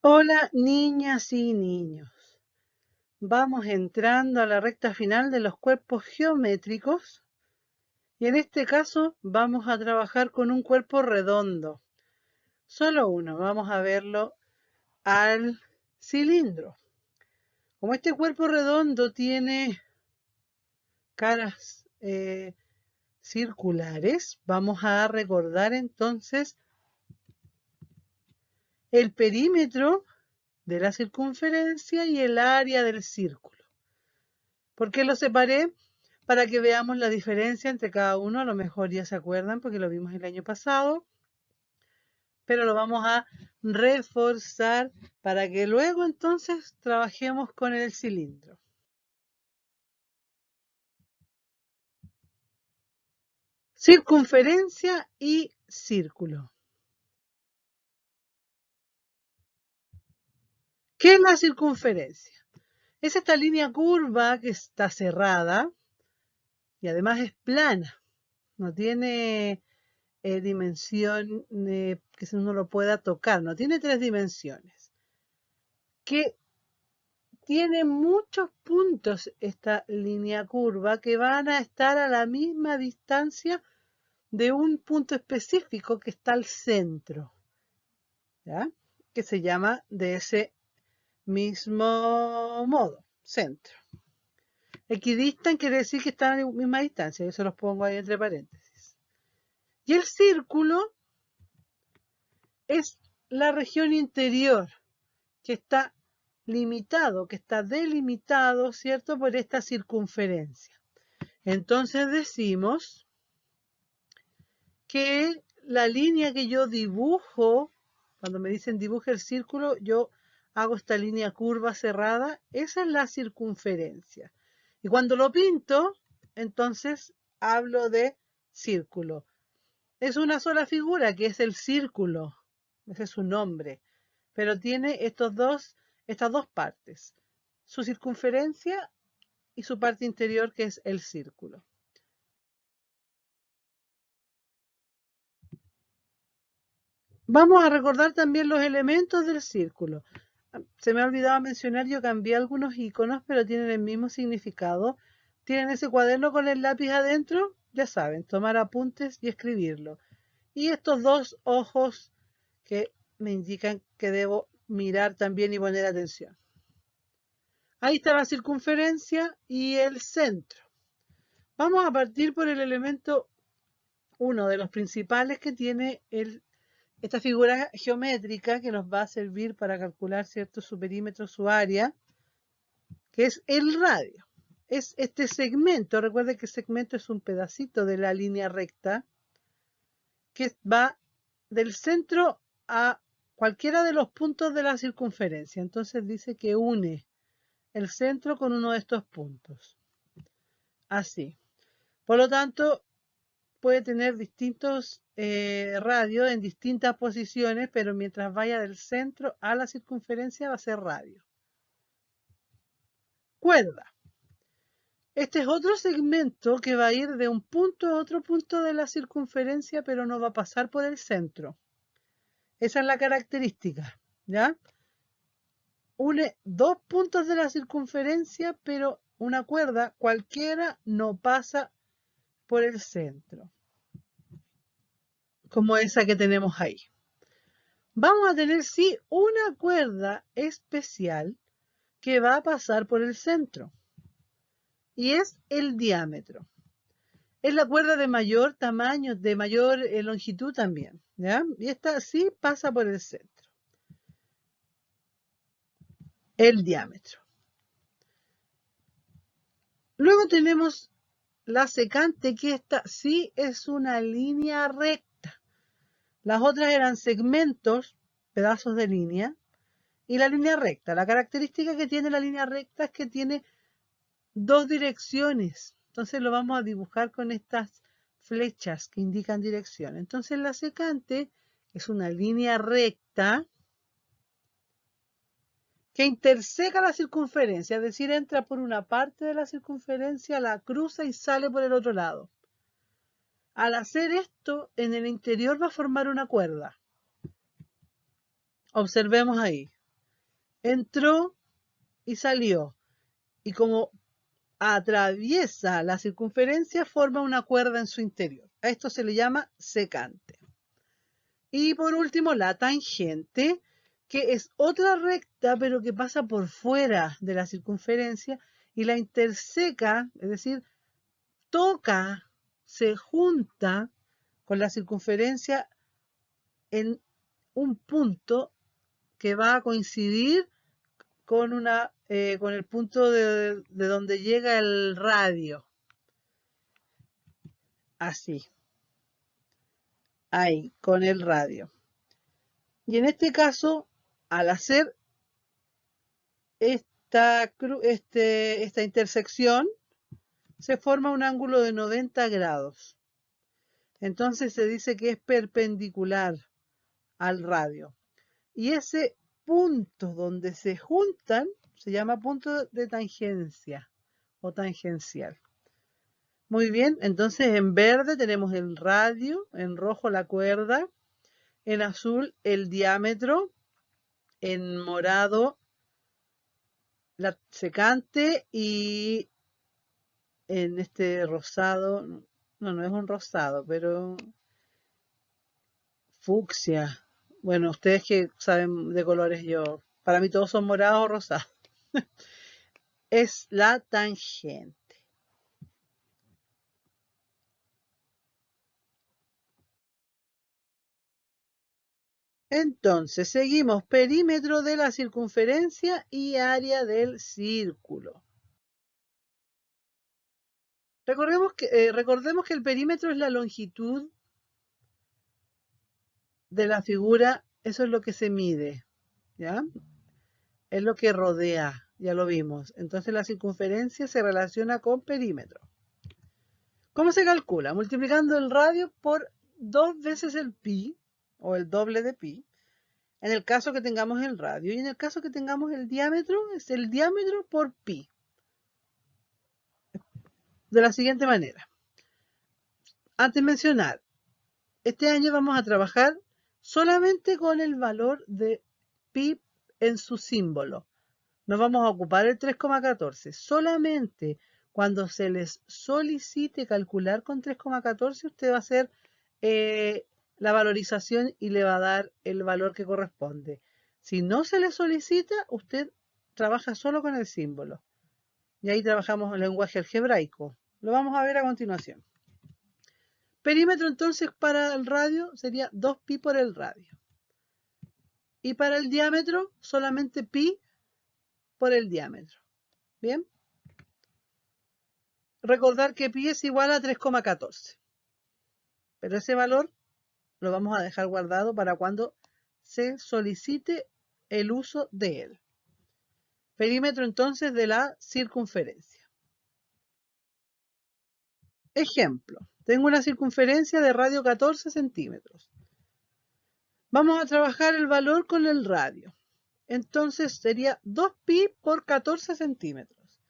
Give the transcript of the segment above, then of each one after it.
Hola niñas y niños, vamos entrando a la recta final de los cuerpos geométricos y en este caso vamos a trabajar con un cuerpo redondo, solo uno, vamos a verlo al cilindro. Como este cuerpo redondo tiene caras circulares, vamos a recordar entonces el perímetro de la circunferencia y el área del círculo. ¿Por qué lo separé? Para que veamos la diferencia entre cada uno. A lo mejor ya se acuerdan porque lo vimos el año pasado, pero lo vamos a reforzar para que luego entonces trabajemos con el cilindro. Circunferencia y círculo. ¿Qué es la circunferencia? Es esta línea curva que está cerrada y además es plana. No tiene dimensión que uno lo pueda tocar. No tiene tres dimensiones. Que tiene muchos puntos esta línea curva que van a estar a la misma distancia de un punto específico que está al centro, ¿ya? Que se llama de ese mismo modo, centro. Equidistan quiere decir que están a la misma distancia, yo se los pongo ahí entre paréntesis. Y el círculo es la región interior que está limitado, que está delimitado, ¿cierto?, por esta circunferencia. Entonces decimos que la línea que yo dibujo, cuando me dicen dibuje el círculo, yo hago esta línea curva cerrada, esa es la circunferencia. Y cuando lo pinto, entonces hablo de círculo. Es una sola figura que es el círculo, ese es su nombre, pero tiene estas dos partes, su circunferencia y su parte interior que es el círculo. Vamos a recordar también los elementos del círculo. Se me ha olvidado mencionar, yo cambié algunos iconos, pero tienen el mismo significado. Tienen ese cuaderno con el lápiz adentro, ya saben, tomar apuntes y escribirlo. Y estos dos ojos que me indican que debo mirar también y poner atención. Ahí está la circunferencia y el centro. Vamos a partir por el elemento, uno de los principales que tiene esta figura geométrica que nos va a servir para calcular, ¿cierto?, su perímetro, su área, que es el radio. Es este segmento, recuerden que el segmento es un pedacito de la línea recta que va del centro a cualquiera de los puntos de la circunferencia. Entonces dice que une el centro con uno de estos puntos. Así. Por lo tanto, puede tener distintos radios en distintas posiciones, pero mientras vaya del centro a la circunferencia va a ser radio. Cuerda. Este es otro segmento que va a ir de un punto a otro punto de la circunferencia, pero no va a pasar por el centro. Esa es la característica, ¿ya? Une dos puntos de la circunferencia, pero una cuerda cualquiera no pasa por el centro, como esa que tenemos ahí. Vamos a tener, sí, una cuerda especial que va a pasar por el centro, y es el diámetro. Es la cuerda de mayor tamaño, de mayor longitud también, ¿ya? Y esta sí pasa por el centro. El diámetro. Luego tenemos la secante, que esta sí es una línea recta. Las otras eran segmentos, pedazos de línea, y la línea recta. La característica que tiene la línea recta es que tiene dos direcciones. Entonces lo vamos a dibujar con estas flechas que indican dirección. Entonces la secante es una línea recta que interseca la circunferencia, es decir, entra por una parte de la circunferencia, la cruza y sale por el otro lado. Al hacer esto, en el interior va a formar una cuerda. Observemos ahí. entró y salió. Y como atraviesa la circunferencia, forma una cuerda en su interior. A esto se le llama secante. Y por último, la tangente, que es otra recta, pero que pasa por fuera de la circunferencia y la interseca, es decir, toca, se junta con la circunferencia en un punto que va a coincidir con con el punto de donde llega el radio. Así, ahí, con el radio. Y en este caso, al hacer esta intersección, se forma un ángulo de 90 grados. Entonces se dice que es perpendicular al radio. Y ese punto donde se juntan se llama punto de tangencia o tangencial. Muy bien, entonces en verde tenemos el radio, en rojo la cuerda, en azul el diámetro, en morado la secante y en este rosado, no es un rosado, pero fucsia. Bueno, ustedes que saben de colores, para mí todos son morados o rosados. Es la tangente. Entonces, seguimos perímetro de la circunferencia y área del círculo. Recordemos que el perímetro es la longitud de la figura, eso es lo que se mide, ¿ya? Es lo que rodea, ya lo vimos. Entonces la circunferencia se relaciona con perímetro. ¿Cómo se calcula? Multiplicando el radio por 2 veces el pi, o el doble de pi, en el caso que tengamos el radio, y en el caso que tengamos el diámetro, es el diámetro por pi. De la siguiente manera. Antes de mencionar, este año vamos a trabajar solamente con el valor de pi en su símbolo. No vamos a ocupar el 3,14. Solamente cuando se les solicite calcular con 3,14, usted va a hacer la valorización y le va a dar el valor que corresponde. Si no se le solicita, usted trabaja solo con el símbolo. Y ahí trabajamos el lenguaje algebraico. Lo vamos a ver a continuación. Perímetro entonces para el radio sería 2pi por el radio. Y para el diámetro solamente pi por el diámetro. ¿Bien? Recordar que pi es igual a 3,14. Pero ese valor lo vamos a dejar guardado para cuando se solicite el uso de él. Perímetro entonces de la circunferencia. Ejemplo, tengo una circunferencia de radio 14 centímetros. Vamos a trabajar el valor con el radio. Entonces sería 2pi por 14 centímetros.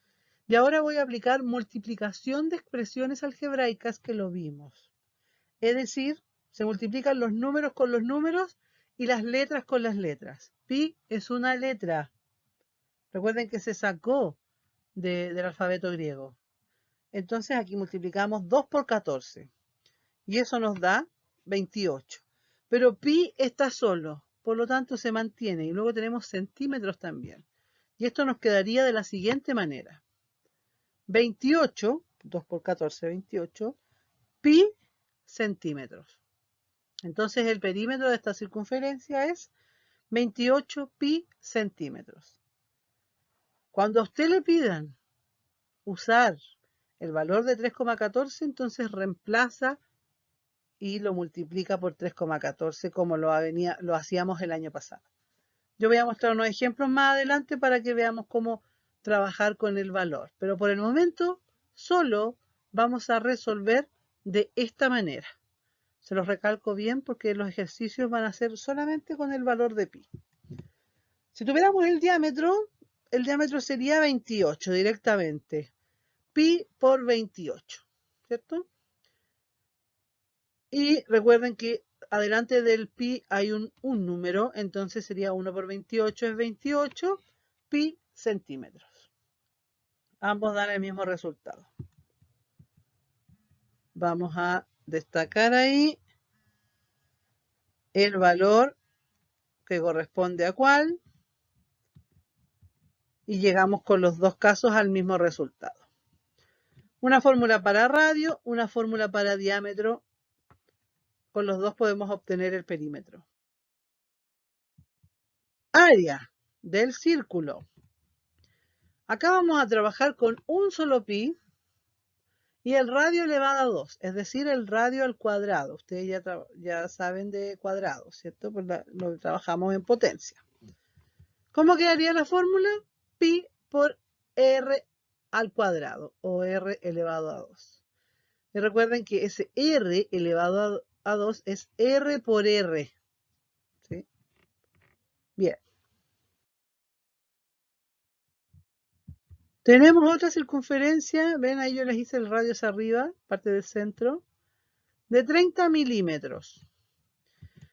Y ahora voy a aplicar multiplicación de expresiones algebraicas que lo vimos. Es decir, se multiplican los números con los números y las letras con las letras. Pi es una letra. Recuerden que se sacó del alfabeto griego. Entonces aquí multiplicamos 2 por 14. Y eso nos da 28. Pero pi está solo, por lo tanto se mantiene. Y luego tenemos centímetros también. Y esto nos quedaría de la siguiente manera. 28, 2 por 14, 28, pi centímetros. Entonces el perímetro de esta circunferencia es 28 pi centímetros. Cuando a usted le pidan usar el valor de 3,14, entonces reemplaza y lo multiplica por 3,14 como lo hacíamos el año pasado. Yo voy a mostrar unos ejemplos más adelante para que veamos cómo trabajar con el valor. Pero por el momento solo vamos a resolver de esta manera. Se los recalco bien porque los ejercicios van a ser solamente con el valor de pi. Si tuviéramos el diámetro sería 28 directamente. Pi por 28, ¿cierto? Y recuerden que adelante del pi hay un número, entonces sería 1 por 28 es 28 pi centímetros. Ambos dan el mismo resultado. Vamos a destacar ahí el valor que corresponde a cuál y llegamos con los dos casos al mismo resultado. Una fórmula para radio, una fórmula para diámetro. Con los dos podemos obtener el perímetro. Área del círculo. Acá vamos a trabajar con un solo pi y el radio elevado a 2, es decir, el radio al cuadrado. Ustedes ya saben de cuadrado, ¿cierto? Pues lo trabajamos en potencia. ¿Cómo quedaría la fórmula? Pi por r al cuadrado o r elevado a 2. Y recuerden que ese r elevado a 2 es r por r. ¿Sí? Bien. Tenemos otra circunferencia, ven ahí yo les hice el radio hacia arriba, parte del centro, de 30 milímetros.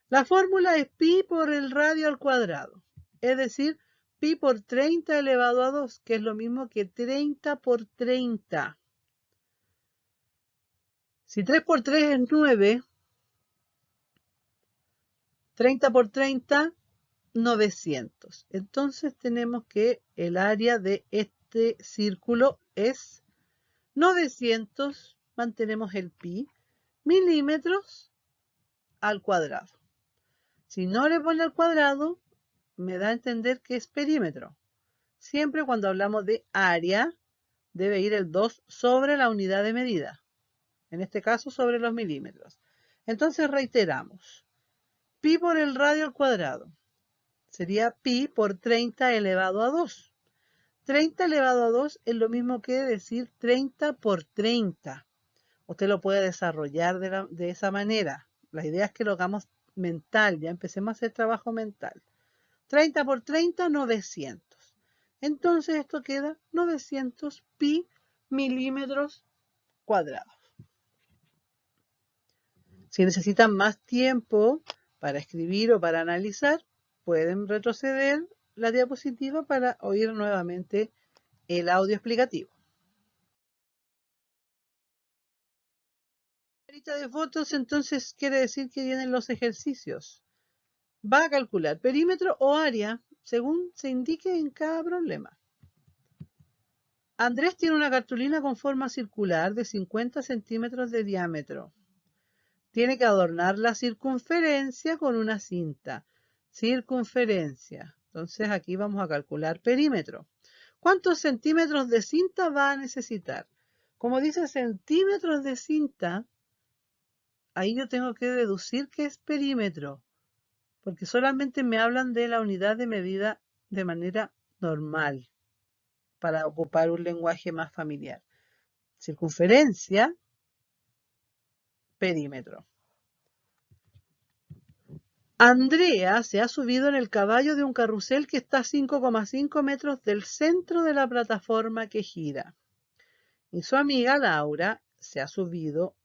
La fórmula es pi por el radio al cuadrado, es decir, pi por 30 elevado a 2, que es lo mismo que 30 por 30. Si 3 por 3 es 9, 30 por 30, 900. Entonces tenemos que el área de este círculo es 900, mantenemos el pi, milímetros al cuadrado. Si no le pone al cuadrado, me da a entender que es perímetro. Siempre cuando hablamos de área, debe ir el 2 sobre la unidad de medida. En este caso, sobre los milímetros. Entonces reiteramos. Pi por el radio al cuadrado. Sería pi por 30 elevado a 2. 30 elevado a 2 es lo mismo que decir 30 por 30. Usted lo puede desarrollar de esa manera. La idea es que lo hagamos mental, ya empecemos a hacer trabajo mental. 30 por 30, 900. Entonces esto queda 900 pi milímetros cuadrados. Si necesitan más tiempo para escribir o para analizar, pueden retroceder la diapositiva para oír nuevamente el audio explicativo. De fotos, entonces quiere decir que vienen los ejercicios. Va a calcular perímetro o área según se indique en cada problema. Andrés tiene una cartulina con forma circular de 50 centímetros de diámetro. Tiene que adornar la circunferencia con una cinta. Circunferencia. Entonces aquí vamos a calcular perímetro. ¿Cuántos centímetros de cinta va a necesitar? Como dice centímetros de cinta, ahí yo tengo que deducir que es perímetro, porque solamente me hablan de la unidad de medida de manera normal, para ocupar un lenguaje más familiar. Circunferencia, perímetro. Andrea se ha subido en el caballo de un carrusel que está a 5,5 metros del centro de la plataforma que gira. Y su amiga Laura se ha subido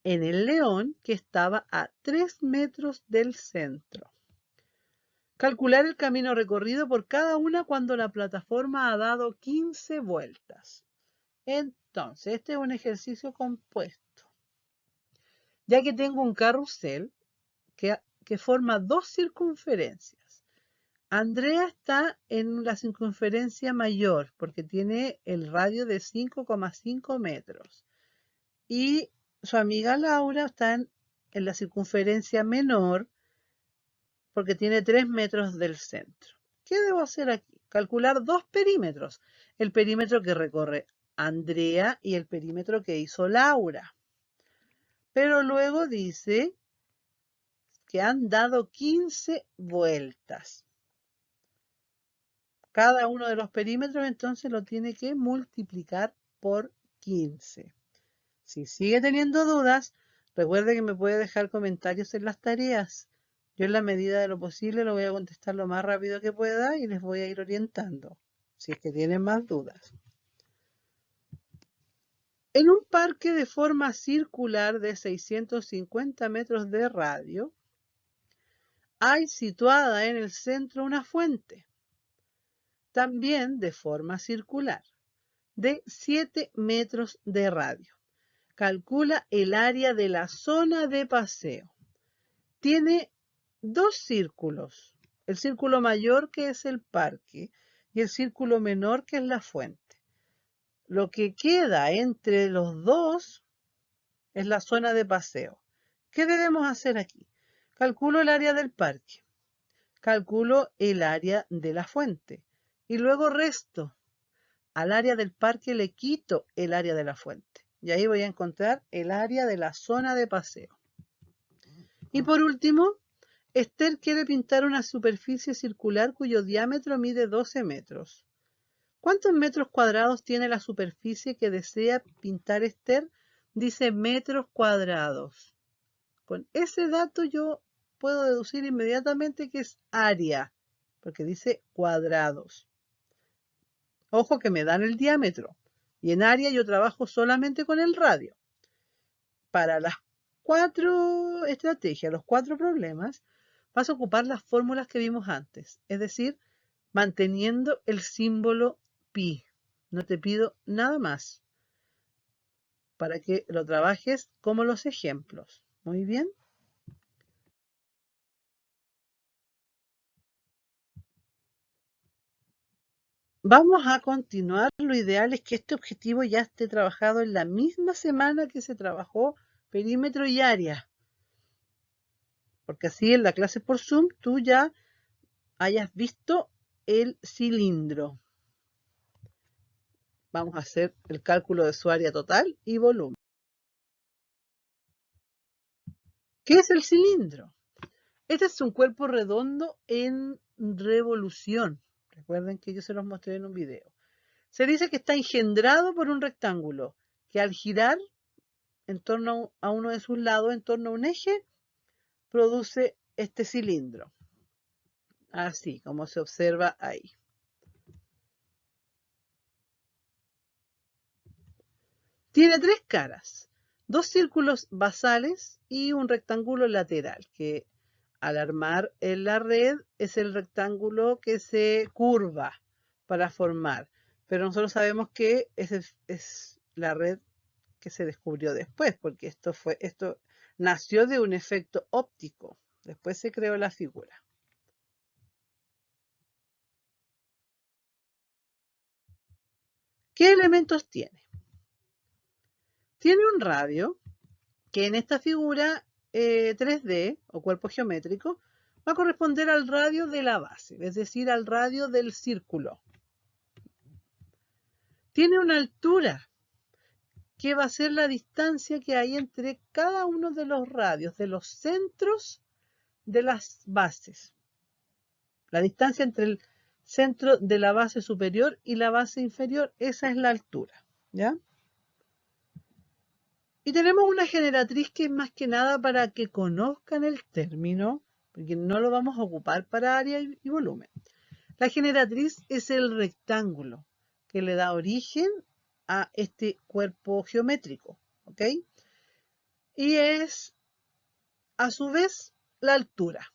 en el león que estaba a 3 metros del centro. Calcular el camino recorrido por cada una cuando la plataforma ha dado 15 vueltas. Entonces, este es un ejercicio compuesto. Ya que tengo un carrusel que forma dos circunferencias. Andrea está en la circunferencia mayor porque tiene el radio de 5,5 metros. Y su amiga Laura está en la circunferencia menor porque tiene 3 metros del centro. ¿Qué debo hacer aquí? Calcular dos perímetros. El perímetro que recorre Andrea y el perímetro que hizo Laura. Pero luego dice que han dado 15 vueltas. Cada uno de los perímetros entonces lo tiene que multiplicar por 15. Si sigue teniendo dudas, recuerde que me puede dejar comentarios en las tareas. Yo en la medida de lo posible lo voy a contestar lo más rápido que pueda y les voy a ir orientando, si es que tienen más dudas. En un parque de forma circular de 650 metros de radio, hay situada en el centro una fuente, también de forma circular, de 7 metros de radio. Calcula el área de la zona de paseo. Tiene dos círculos, el círculo mayor que es el parque y el círculo menor que es la fuente. Lo que queda entre los dos es la zona de paseo. ¿Qué debemos hacer aquí? Calculo el área del parque, calculo el área de la fuente y luego resto. Al área del parque le quito el área de la fuente y ahí voy a encontrar el área de la zona de paseo. Y por último, Esther quiere pintar una superficie circular cuyo diámetro mide 12 metros. ¿Cuántos metros cuadrados tiene la superficie que desea pintar Esther? Dice metros cuadrados. Con ese dato yo puedo deducir inmediatamente que es área, porque dice cuadrados. Ojo que me dan el diámetro. Y en área yo trabajo solamente con el radio. Para las 4 estrategias, los 4 problemas, vas a ocupar las fórmulas que vimos antes. Es decir, manteniendo el símbolo pi. No te pido nada más para que lo trabajes como los ejemplos. Muy bien. Vamos a continuar. Lo ideal es que este objetivo ya esté trabajado en la misma semana que se trabajó perímetro y área. Porque así en la clase por Zoom tú ya hayas visto el cilindro. Vamos a hacer el cálculo de su área total y volumen. ¿Qué es el cilindro? Este es un cuerpo redondo en revolución. Recuerden que yo se los mostré en un video. Se dice que está engendrado por un rectángulo que al girar en torno a uno de sus lados, en torno a un eje, produce este cilindro. Así como se observa ahí. Tiene 3 caras, 2 círculos basales y un rectángulo lateral, que al armar en la red es el rectángulo que se curva para formar. Pero nosotros sabemos que es la red que se descubrió después, porque esto nació de un efecto óptico. Después se creó la figura. ¿Qué elementos tiene? Tiene un radio que en esta figura 3D o cuerpo geométrico va a corresponder al radio de la base, es decir, al radio del círculo. Tiene una altura que va a ser la distancia que hay entre cada uno de los radios, de los centros de las bases. La distancia entre el centro de la base superior y la base inferior, esa es la altura, ¿ya? Y tenemos una generatriz que es más que nada para que conozcan el término, porque no lo vamos a ocupar para área y volumen. La generatriz es el rectángulo que le da origen a este cuerpo geométrico, ¿ok? Y es, a su vez, la altura.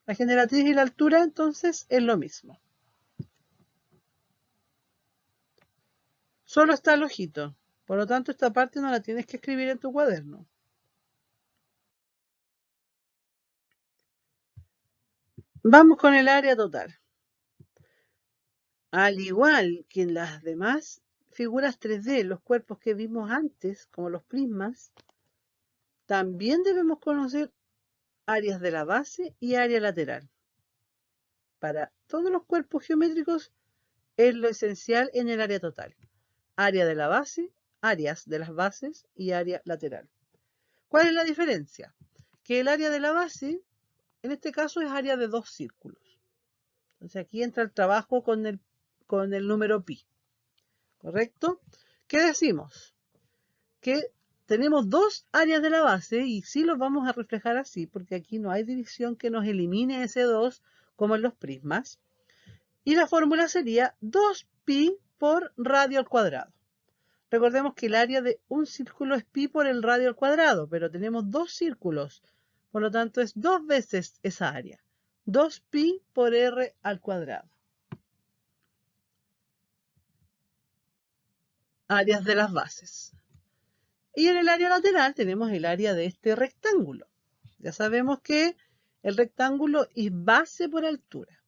La generatriz y la altura, entonces, es lo mismo. Solo está el ojito. Por lo tanto, esta parte no la tienes que escribir en tu cuaderno. Vamos con el área total. Al igual que en las demás figuras 3D, los cuerpos que vimos antes, como los prismas, también debemos conocer áreas de la base y área lateral. Para todos los cuerpos geométricos es lo esencial en el área total. Área de la base, áreas de las bases y área lateral. ¿Cuál es la diferencia? Que el área de la base, en este caso, es área de 2 círculos. Entonces aquí entra el trabajo con el número pi. ¿Correcto? ¿Qué decimos? Que tenemos 2 áreas de la base y sí los vamos a reflejar así, porque aquí no hay división que nos elimine ese 2 como en los prismas. Y la fórmula sería 2pi por radio al cuadrado. Recordemos que el área de un círculo es pi por el radio al cuadrado, pero tenemos 2 círculos. Por lo tanto, es 2 veces esa área. 2pi por r al cuadrado. Áreas de las bases. Y en el área lateral tenemos el área de este rectángulo. Ya sabemos que el rectángulo es base por altura.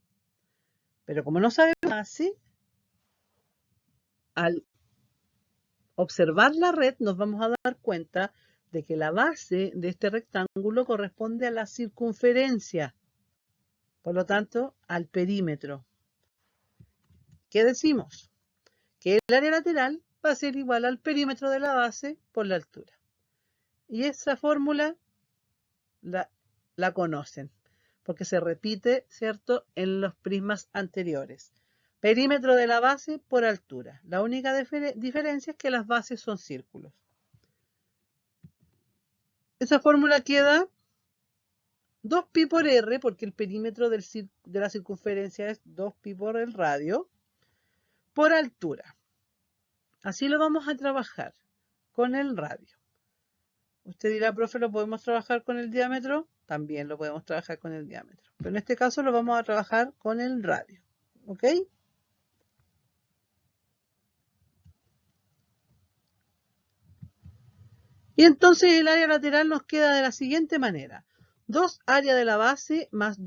Pero como no sabemos base, al observar la red nos vamos a dar cuenta de que la base de este rectángulo corresponde a la circunferencia. Por lo tanto, al perímetro. ¿Qué decimos? Que el área lateral va a ser igual al perímetro de la base por la altura. Y esa fórmula la conocen, porque se repite, ¿cierto?, en los prismas anteriores. Perímetro de la base por altura. La única diferencia es que las bases son círculos. Esa fórmula queda 2pi por r, porque el perímetro de la circunferencia es 2pi por el radio, por altura. Así lo vamos a trabajar con el radio. Usted dirá, profe, ¿lo podemos trabajar con el diámetro? También lo podemos trabajar con el diámetro. Pero en este caso lo vamos a trabajar con el radio. ¿Ok? Y entonces el área lateral nos queda de la siguiente manera. 2 área de la base más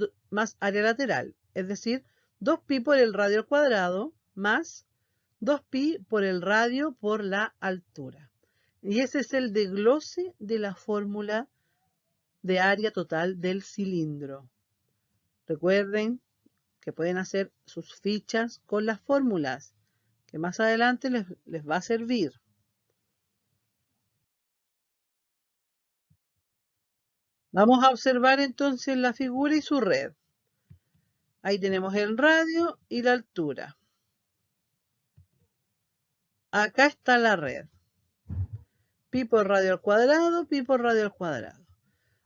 área lateral. Es decir, 2pi por el radio al cuadrado más 2pi por el radio por la altura. Y ese es el desglose de la fórmula de área total del cilindro. Recuerden que pueden hacer sus fichas con las fórmulas, que más adelante les va a servir. Vamos a observar entonces la figura y su red. Ahí tenemos el radio y la altura. Acá está la red. Pi por radio al cuadrado, pi por radio al cuadrado.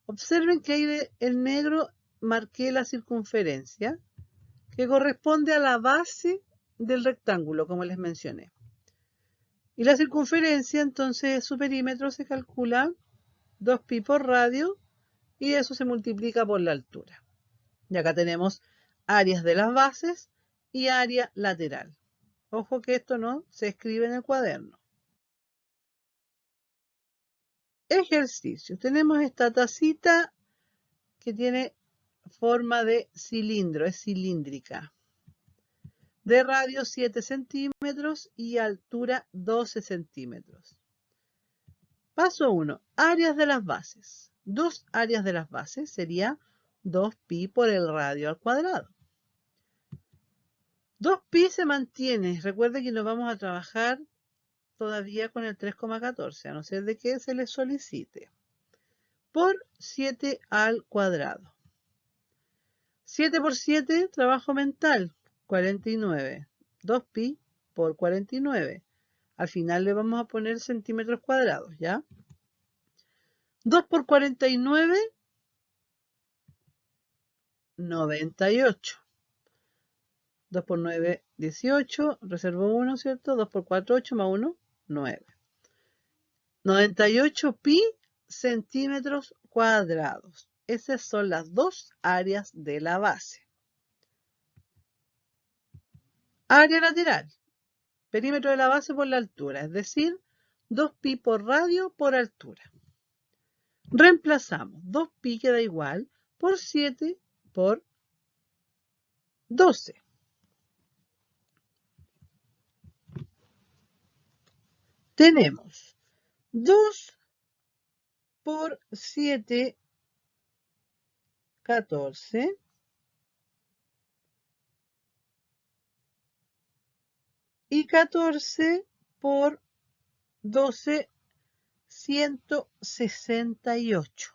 Observen que ahí en negro marqué la circunferencia, que corresponde a la base del rectángulo, como les mencioné. Y la circunferencia, entonces, su perímetro se calcula 2pi por radio y eso se multiplica por la altura. Y acá tenemos áreas de las bases y área lateral. Ojo que esto no se escribe en el cuaderno. Ejercicio. Tenemos esta tacita que tiene forma de cilindro, es cilíndrica. De radio 7 centímetros y altura 12 centímetros. Paso 1. Áreas de las bases. 2 áreas de las bases sería 2pi por el radio al cuadrado. 2pi se mantiene. Recuerde que nos vamos a trabajar todavía con el 3,14, a no ser de que se le solicite. Por 7 al cuadrado. 7 por 7, trabajo mental, 49. 2pi por 49. Al final le vamos a poner centímetros cuadrados, ¿ya? 2 por 49, 98. 2 por 9, 18. Reservo 1, ¿cierto? 2 por 4, 8 más 1, 9. 98 pi centímetros cuadrados. Esas son las 2 áreas de la base. Área lateral. Perímetro de la base por la altura, es decir, 2pi por radio por altura. Reemplazamos. 2pi queda igual por 7 por 12. Tenemos 2 por 7, 14. Y 14 por 12, 168.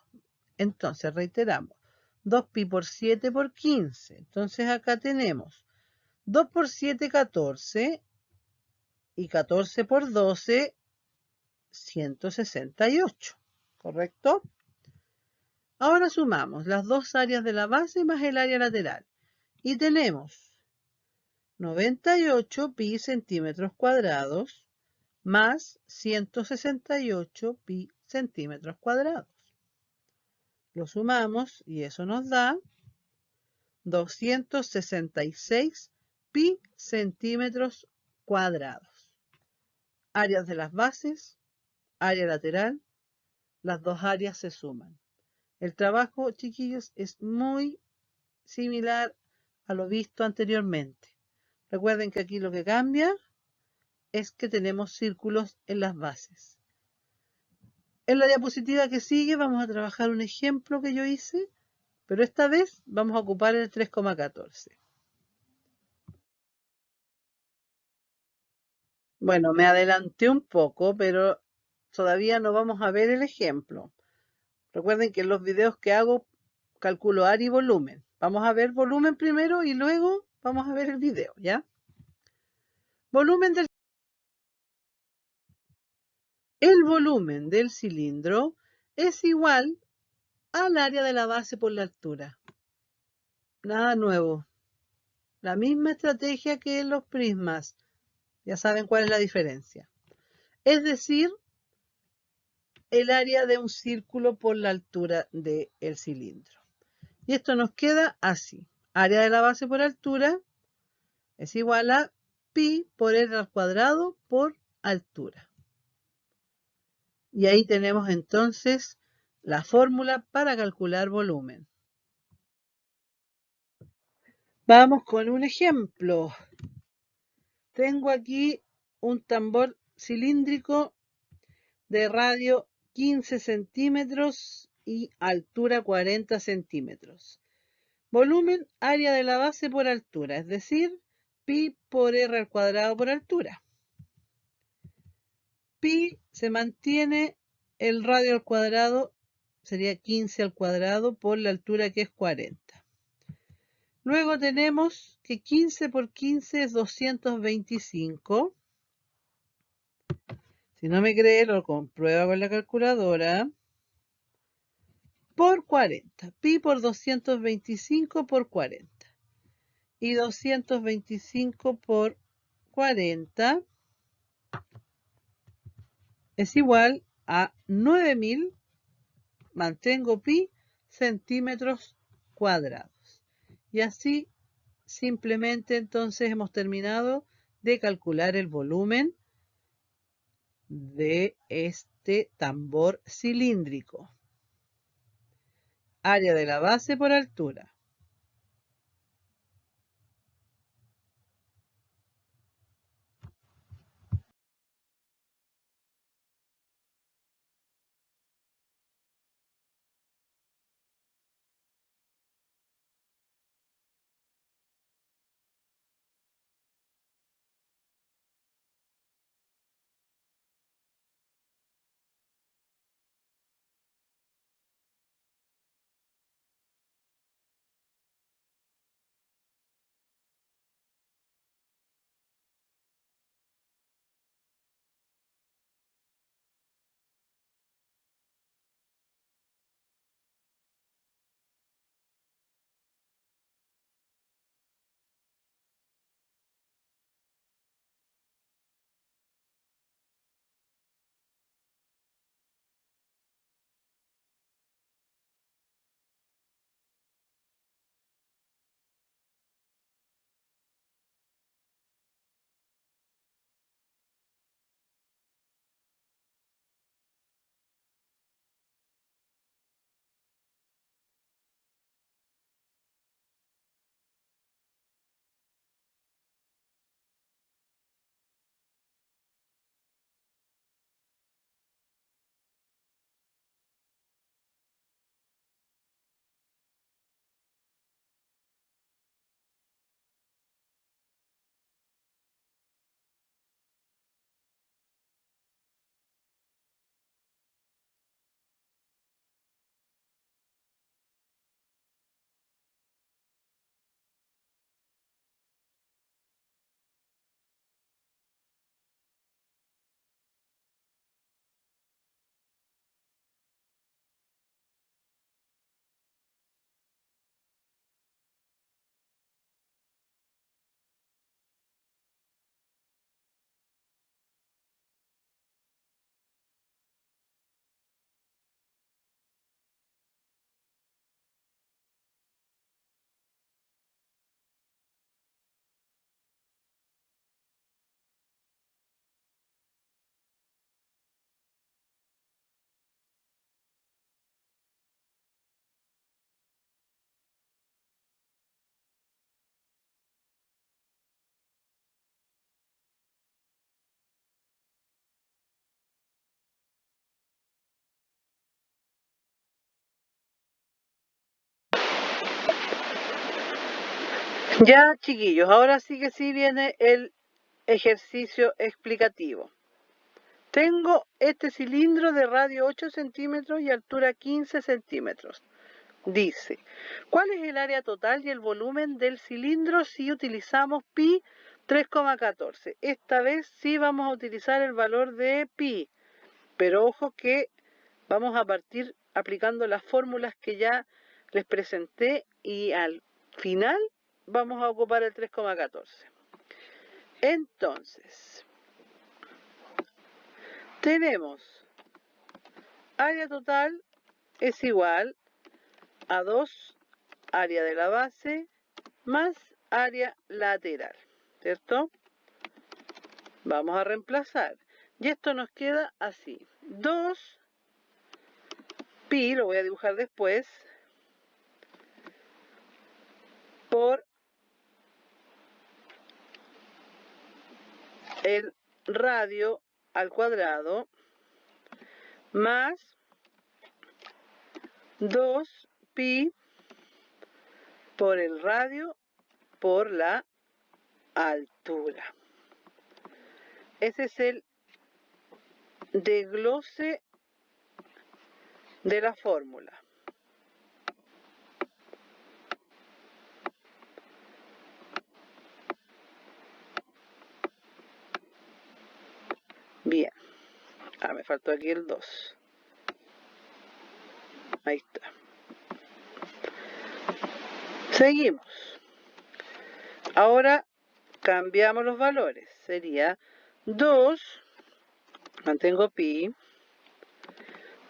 Entonces, reiteramos. 2pi por 7 por 15. Entonces, acá tenemos 2 por 7, 14. Y 14 por 12, 168. ¿Correcto? Ahora sumamos las 2 áreas de la base más el área lateral. Y tenemos 98 pi centímetros cuadrados más 168 pi centímetros cuadrados. Lo sumamos y eso nos da 266 pi centímetros cuadrados. Áreas de las bases, área lateral, las dos áreas se suman. El trabajo, chiquillos, es muy similar a lo visto anteriormente. Recuerden que aquí lo que cambia es que tenemos círculos en las bases. En la diapositiva que sigue vamos a trabajar un ejemplo que yo hice, pero esta vez vamos a ocupar el 3,14. Bueno, me adelanté un poco, pero todavía no vamos a ver el ejemplo. Recuerden que en los videos que hago calculo área y volumen. Vamos a ver volumen primero y luego vamos a ver el video, ¿ya? El volumen del cilindro es igual al área de la base por la altura. Nada nuevo. La misma estrategia que en los prismas. Ya saben cuál es la diferencia. Es decir, el área de un círculo por la altura del cilindro. Y esto nos queda así. Área de la base por altura es igual a pi por r al cuadrado por altura. Y ahí tenemos entonces la fórmula para calcular volumen. Vamos con un ejemplo. Tengo aquí un tambor cilíndrico de radio 15 centímetros y altura 40 centímetros. Volumen, área de la base por altura, es decir, pi por r al cuadrado por altura. Pi se mantiene, el radio al cuadrado sería 15 al cuadrado por la altura que es 40. Luego tenemos que 15 por 15 es 225. Si no me cree, lo comprueba con la calculadora. Por 40. Pi por 225 por 40. Y 225 por 40 es igual a 9000, mantengo pi, centímetros cuadrados. Y así simplemente entonces hemos terminado de calcular el volumen de este tambor cilíndrico. Área de la base por altura. Ya, chiquillos, ahora sí que sí viene el ejercicio explicativo. Tengo este cilindro de radio 8 centímetros y altura 15 centímetros. Dice, ¿cuál es el área total y el volumen del cilindro si utilizamos pi 3,14? Esta vez sí vamos a utilizar el valor de pi, pero ojo que vamos a partir aplicando las fórmulas que ya les presenté y al final vamos a ocupar el 3,14. Entonces, tenemos área total es igual a 2 área de la base más área lateral, ¿cierto? Vamos a reemplazar. Y esto nos queda así. 2 pi, lo voy a dibujar después, por el radio al cuadrado más 2 pi por el radio por la altura. Ese es el desglose de la fórmula. Bien. Me faltó aquí el 2. Ahí está. Seguimos. Ahora cambiamos los valores. Sería 2, mantengo pi,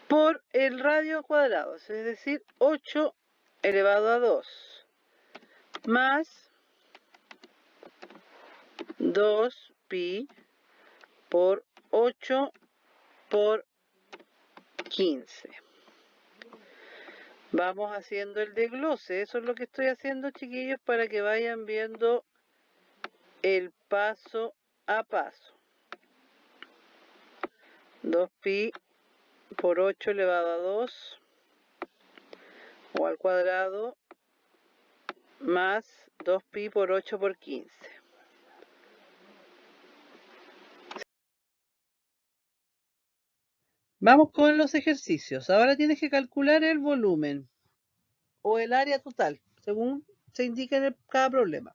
por el radio cuadrado, es decir, 8 elevado a 2, más 2 pi por 8 por 15. Vamos haciendo el desglose, eso es lo que estoy haciendo, chiquillos, para que vayan viendo el paso a paso. 2 pi por 8 elevado a 2 o al cuadrado más 2 pi por 8 por 15. Vamos con los ejercicios. Ahora tienes que calcular el volumen o el área total, según se indica en cada problema.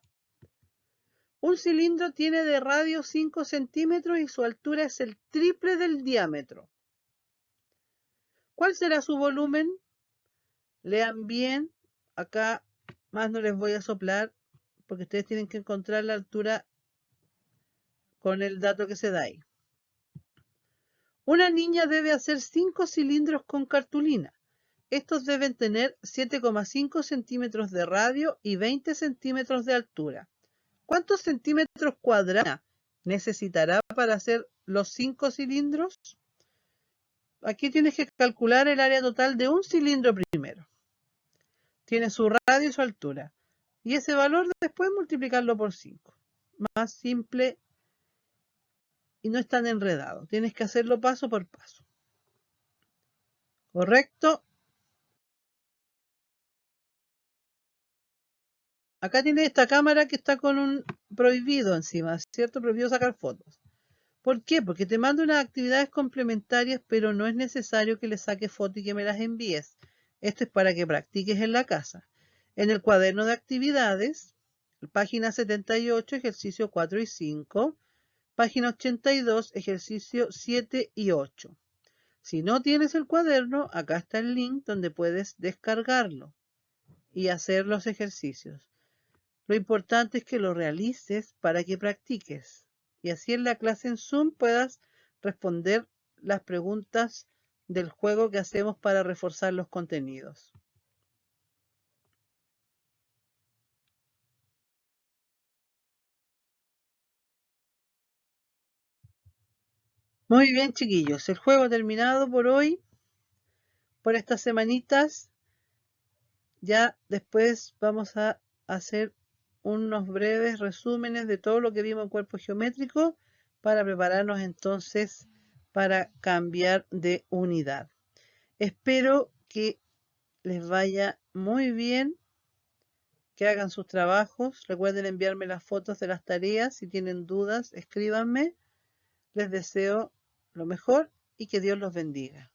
Un cilindro tiene de radio 5 centímetros y su altura es el triple del diámetro. ¿Cuál será su volumen? Lean bien. Acá más no les voy a soplar porque ustedes tienen que encontrar la altura con el dato que se da ahí. Una niña debe hacer 5 cilindros con cartulina. Estos deben tener 7,5 centímetros de radio y 20 centímetros de altura. ¿Cuántos centímetros cuadrados necesitará para hacer los 5 cilindros? Aquí tienes que calcular el área total de un cilindro primero. Tiene su radio y su altura. Y ese valor después multiplicarlo por 5. Más simple y no es tan enredado. Tienes que hacerlo paso por paso. ¿Correcto? Acá tienes esta cámara que está con un prohibido encima, ¿cierto? Prohibido sacar fotos. ¿Por qué? Porque te mando unas actividades complementarias, pero no es necesario que le saques fotos y que me las envíes. Esto es para que practiques en la casa. En el cuaderno de actividades, página 78, ejercicio 4 y 5, página 82, ejercicio 7 y 8. Si no tienes el cuaderno, acá está el link donde puedes descargarlo y hacer los ejercicios. Lo importante es que lo realices para que practiques y así en la clase en Zoom puedas responder las preguntas del juego que hacemos para reforzar los contenidos. Muy bien, chiquillos, el juego ha terminado por hoy, por estas semanitas. Ya después vamos a hacer unos breves resúmenes de todo lo que vimos en cuerpo geométrico para prepararnos entonces para cambiar de unidad. Espero que les vaya muy bien que hagan sus trabajos. Recuerden enviarme las fotos de las tareas. Si tienen dudas, escríbanme. Les deseo lo mejor y que Dios los bendiga.